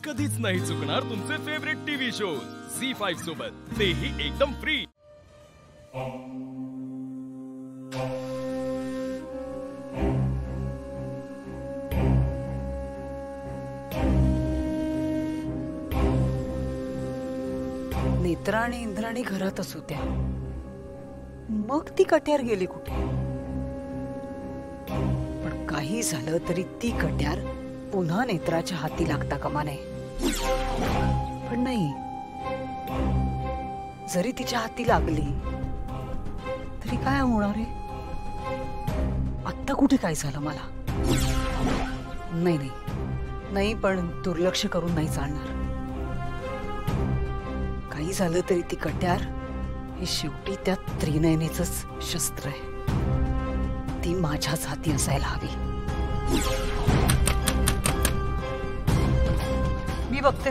कधीच नाही चुकणार तुमचे फेवरेट टीव्ही शोज झी5 सोबत, तेही एकदम फ्री। नेत्रा आणि इंद्राणी घरातच होत्या, मग ती कट्यार गेली कुठे? पण काही झालं तरी ती कट्यार पुन्हा नेत्राच्या हाती लागता कामा नये। पण नाही, जरी तिच्या हाती लागली तरी काय होणार आहे? आत्ता कुठे काय झालं मला? नाही नाही नाही, पण दुर्लक्ष करून नाही चालणार। काही झालं तरी ती कट्यार ही शेवटी त्या त्रिनयनीचंच शस्त्र आहे, ती माझ्याच हाती असायला हवी। मी बघते।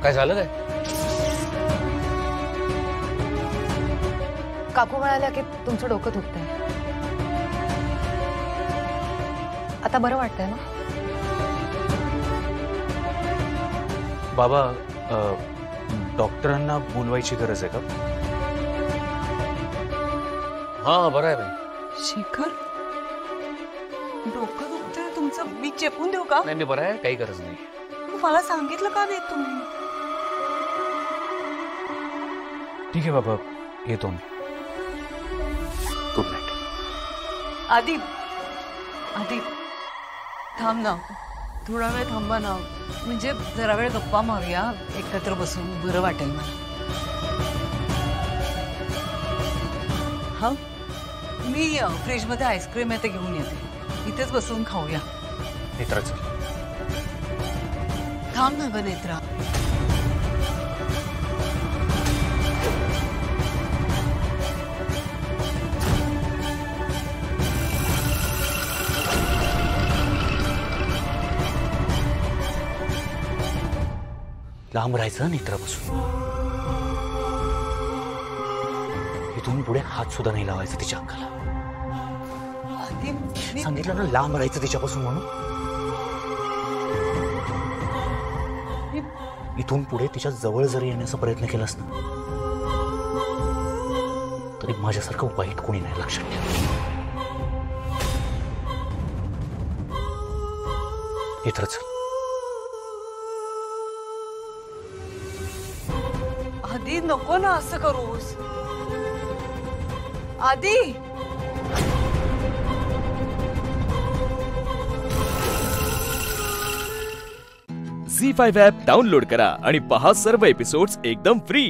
काय झालं काय? काकू म्हणाल्या की तुमचं डोकं दुखतंय, आता बरं वाटतंय ना? बाबा, डॉक्टरांना बोलवायची गरज आहे का? हा, बरं आहे बाई। शेखर, डोकं दुखतंय तुमचं, मी चेपून देऊ का? नाही, मी बरं आहे, काही गरज नाही। मला सांगितलं का नाही तुम्ही? ठीक आहे बाबा, येतो मी। Good night. आधी थांब ना, थोडा वेळ थांबा ना, म्हणजे जरा वेळ गप्पा मारूया, एकत्र बसून बरं वाटेल मला। हा, मी फ्रीज मध्ये आईस्क्रीम आहे ते घेऊन येते, इथेच बसून खाऊया। नेत्रा चल। थांब ना ग नेत्रा। लांब राहायचं नेत्रापासून, इथून पुढे हात सुद्धा नाही लावायचा तिच्या अंगाला। सांगितलं ना, लांब राहायचं तिच्यापासून म्हणून। इथून पुढे तिच्या जवळ जरी येण्याचा प्रयत्न केलास ना, तरी माझ्यासारखं वाईट कोणी नाही, लक्षात ठेव। नेत्रा चल। आधी नको ना असं करूस, आधी। झी5 ॲप डाउनलोड करा आणि पहा सर्व एपिसोड्स एकदम फ्री।